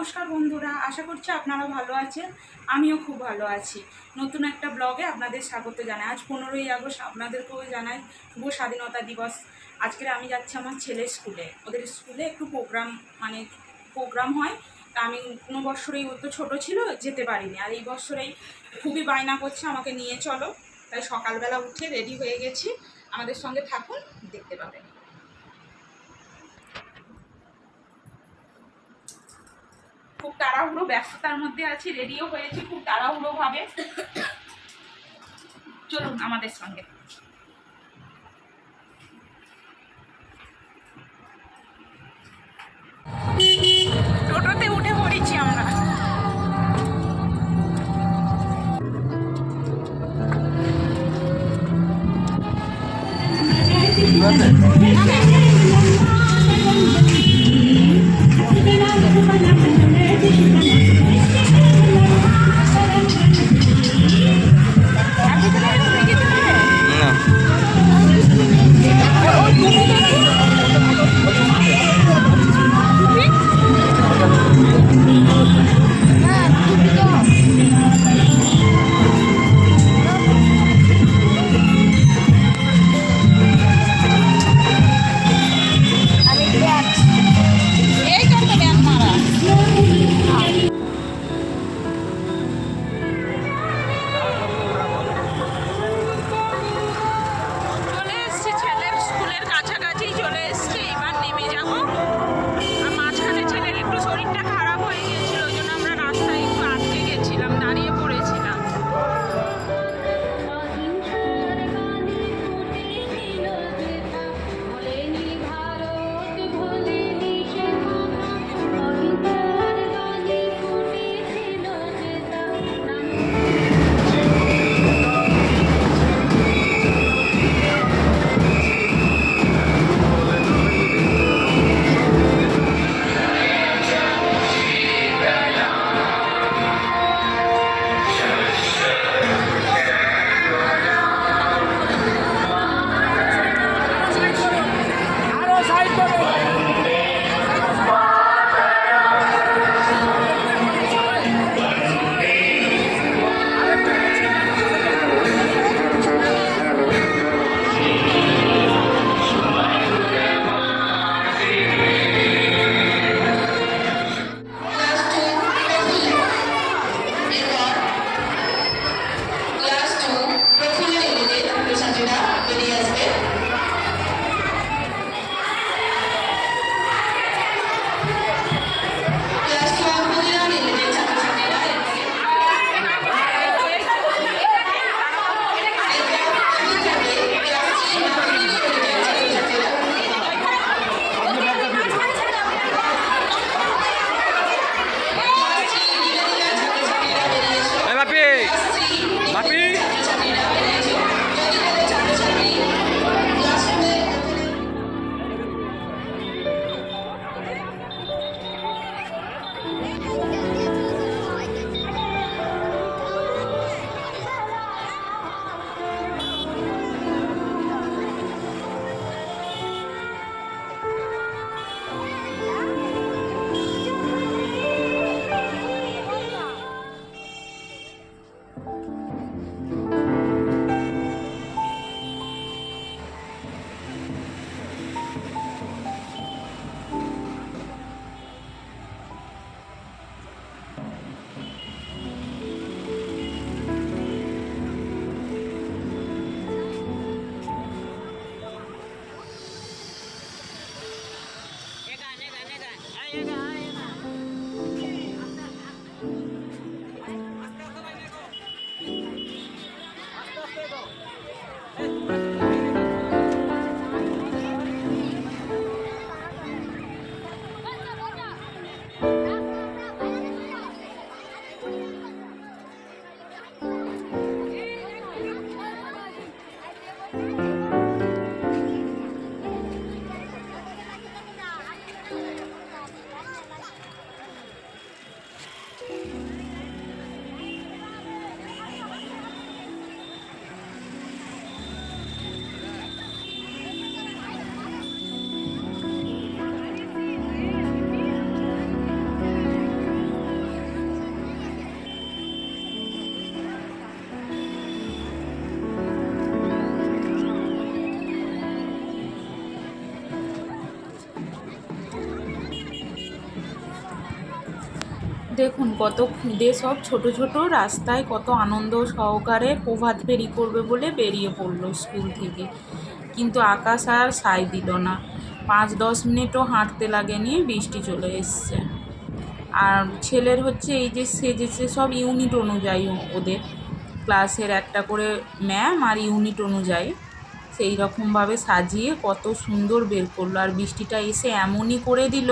নমস্কার বন্ধুরা, আশা করছি আপনারা ভালো আছেন। আমিও খুব ভালো আছি। নতুন একটা ব্লগে আপনাদের স্বাগত জানাই। আজ 15ই আগস্ট, আপনাদেরকেও জানাই শুভ স্বাধীনতা দিবস। আজকে আমি যাচ্ছি আমার ছেলের স্কুলে। ওদের স্কুলে একটু প্রোগ্রাম হয়। তা আমি কোনো বছরেই, ও তো ছোটো ছিল, যেতে পারিনি। আর এই বছরেই খুবই বায়না করছে আমাকে নিয়ে চলো। তাই সকালবেলা উঠে রেডি হয়ে গেছি। আমাদের সঙ্গে থাকুন, দেখতে পাবেন। খুব তাড়াহুড়ো ব্যস্ততার মধ্যে আছি, রেডিও হয়েছি খুব তাড়াহুড়ো ভাবে। চলুন আমাদের সঙ্গে। টোটোতে উঠে পড়েছি আমরা। দেখুন কত খুদে সব ছোট ছোট রাস্তায় কত আনন্দ সহকারে প্রভাত ফেরি করবে বলে বেরিয়ে পড়লো স্কুল থেকে, কিন্তু আকাশ আর সায় দিল না। 5-10 মিনিটও হাঁটতে লাগেনি, বৃষ্টি চলে এসছে। আর ছেলের হচ্ছে এই যে সেজেছে সব ইউনিট অনুযায়ী, ওদের ক্লাসের একটা করে ম্যাম আর ইউনিট অনুযায়ী সেই রকমভাবে সাজিয়ে কত সুন্দর বের করলো। আর বৃষ্টিটা এসে এমনই করে দিল,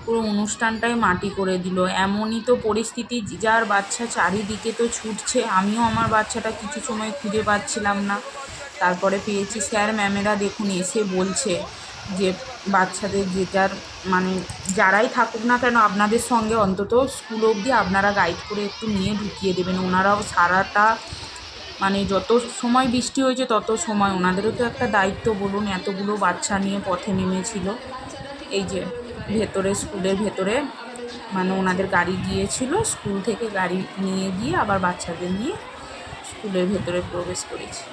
পুরো অনুষ্ঠানটাই মাটি করে দিল। এমনই তো পরিস্থিতি, যার বাচ্চা চারিদিকে তো ছুটছে, আমিও আমার বাচ্চাটা কিছু সময় খুঁজে পাচ্ছিলাম না, তারপরে পেয়েছি। স্যার ম্যামেরা দেখুন এসে বলছে যে বাচ্চাদের যে যার মানে যারাই থাকুক না কেন আপনাদের সঙ্গে অন্তত স্কুল অবধি আপনারা গাইড করে একটু নিয়ে ঢুকিয়ে দেবেন। ওনারাও সারাটা মানে যত সময় বৃষ্টি হয়েছে তত সময় ওনাদেরও তো একটা দায়িত্ব, বলুন, এতগুলো বাচ্চা নিয়ে পথে নেমেছিল। এই যে ভেতরে, স্কুলের ভেতরে মানে ওনাদের গাড়ি গিয়েছিল, স্কুল থেকে গাড়ি নিয়ে গিয়ে আবার বাচ্চাদের নিয়ে স্কুলের ভেতরে প্রবেশ করেছে।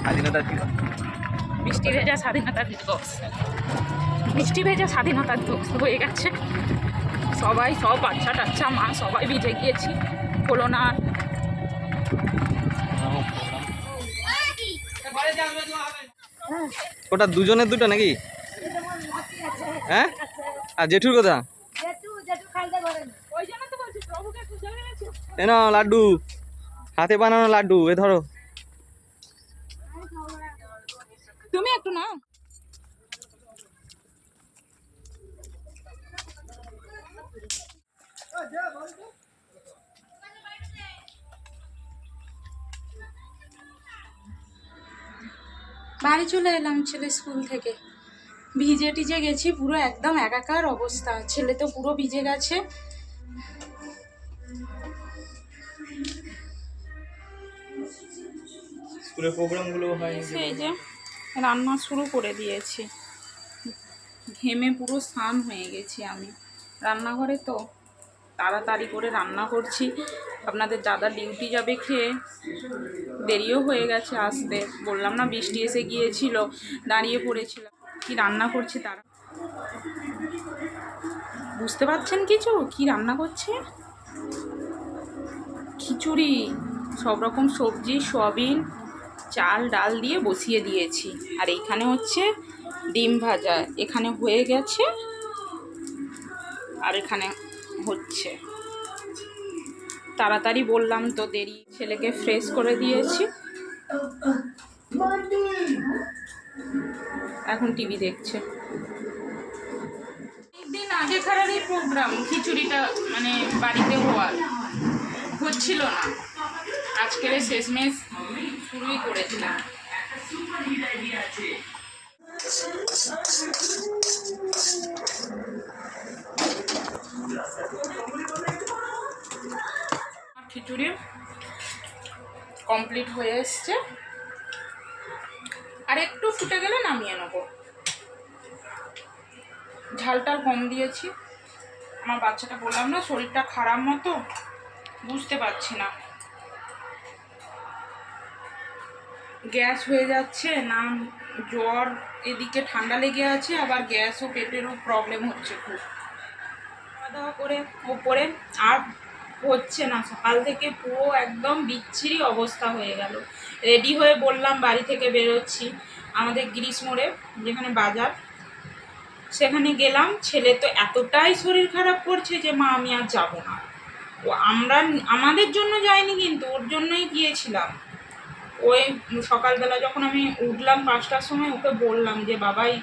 স্বাধীনতা দিবস, বৃষ্টি ভেজা স্বাধীনতা দিবস, বৃষ্টি ভেজা স্বাধীনতা দিবস হয়ে গেছে। সবাই, সব বাচ্চা টাচ্চা মা সবাই ভিজে গিয়েছি, হলো না। ওটা দুজনের দুটো নাকি? হ্যাঁ, আর জেঠুর কথা এ নাও লাড্ডু, হাতে বানানো লাড্ডু, এ ধরো। তুমি একটু না, বাড়ি চলে এলাম ছেলে স্কুল থেকে। ভিজে টিজে গেছি পুরো, একদম একাকার অবস্থা। ছেলে তো পুরো ভিজে গেছে। স্কুলের প্রোগ্রামগুলো হয়, এই যে রান্না শুরু করে দিয়েছি, ঘেমে পুরো স্নান হয়ে গেছি আমি। রান্নাঘরে তো তাড়াতাড়ি করে রান্না করছি। আপনাদের দাদা ডিউটি যাবে খেয়ে, দেরিও হয়ে গেছে আসতে। বললাম না বৃষ্টি এসে গিয়েছিল, দাঁড়িয়ে পড়েছিলাম। কি রান্না করছি তারা বুঝতে পারছেন কিছু? কি রান্না করছে? খিচুড়ি, সব রকম সবজি, সয়াবিন, চাল ডাল দিয়ে বসিয়ে দিয়েছি। আর এইখানে হচ্ছে ডিম ভাজা, এখানে হয়ে গেছে আর এখানে হচ্ছে। তাড়াতাড়ি বললাম তো, দেরি। ছেলেকে ফ্রেশ করে দিয়েছি, এখন টিভি দেখছে। একদিন আগেকার এই প্রোগ্রাম খিচুড়িটা মানে বাড়িতে হচ্ছিল না, আজকের শেষমেশ শুরুই করেছিলাম। খিচুড়ি কমপ্লিট হয়ে এসছে, আর একটু ফুটে গেলে নামিয়ে নেবো। ঝালটাল কম দিয়েছি। আমার বাচ্চাটা বললাম না শরীরটা খারাপ মতো, বুঝতে পারছি না, গ্যাস হয়ে যাচ্ছে না, জ্বর, এদিকে ঠান্ডা লেগে আছে, আবার গ্যাস ও পেটেরও প্রবলেম হচ্ছে খুব। খাওয়া দাওয়া করে ওপরে আর হচ্ছে না, সকাল থেকে পুরো একদম বিচ্ছিরি অবস্থা হয়ে গেল। রেডি হয়ে বললাম বাড়ি থেকে বেরোচ্ছি, আমাদের গিরিশ মোড়ে যেখানে বাজার, সেখানে গেলাম। ছেলে তো এতটাই শরীর খারাপ করছে যে মা আমি আর যাবো না। ও আমাদের জন্য যাইনি, কিন্তু ওর জন্যই গিয়েছিলাম। ওই সকালবেলা যখন আমি উঠলাম 5টার সময়, ওকে বললাম যে বাবাই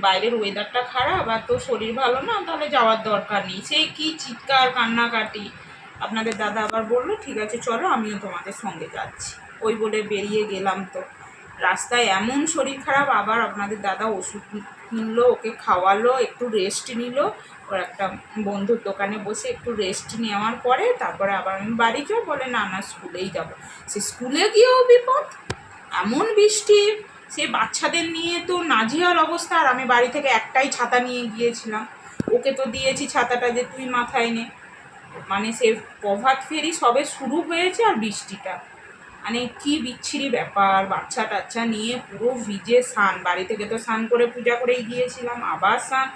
বাইরের ওয়েদারটা খারাপ আর তো শরীর ভালো না, তাহলে যাওয়ার দরকার নেই। সেই কি চিৎকার কান্নাকাটি। আপনাদের দাদা আবার বললো ঠিক আছে চলো আমিও তোমাদের সঙ্গে যাচ্ছি, ওই বলে বেরিয়ে গেলাম। তো রাস্তায় এমন শরীর খারাপ, আবার আপনাদের দাদা ওষুধ কিনলো, ওকে খাওয়ালো, একটু রেস্ট নিল ওর একটা বন্ধুর দোকানে বসে একটু রেস্ট নেওয়ার পরে তারপরে আবার আমি বাড়ি যাও বলে না না স্কুলেই যাব। সে স্কুলে গিয়েও বিপদ, এমন বৃষ্টি, সে বাচ্চাদের নিয়ে তো নাজেহাল অবস্থা। আর আমি বাড়ি থেকে একটাই ছাতা নিয়ে গিয়েছিলাম, ওকে তো দিয়েছি ছাতাটা যে তুই মাথায় নে। মানে সে প্রভাত ফেরি সবে শুরু হয়েছে আর বৃষ্টিটা, মানে কি বিচ্ছিরি ব্যাপার। বাচ্চা টাচ্চা নিয়ে পুরো ভিজে স্নান, বাড়ি থেকে তো স্নান করে পূজা করেই গিয়েছিলাম, আবার স্নান,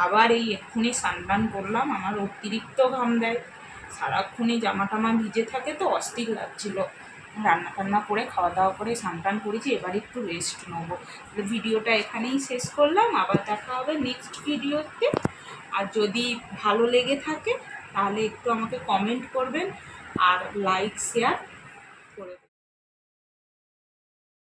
আবার এই এক্ষুনি স্নান টান করলাম। আমার অতিরিক্ত ঘাম দেয়, সারাক্ষণই জামা টামা ভিজে থাকে, তো অস্থির লাগছিল। রান্না টান্না করে খাওয়া দাওয়া করে স্নান টান করেছি, এবার একটু রেস্ট নেবো। ভিডিওটা এখানেই শেষ করলাম, আবার দেখা হবে নেক্সট ভিডিওতে। আর যদি ভালো লেগে থাকে তাহলে একটু আমাকে কমেন্ট করবেন আর লাইক শেয়ার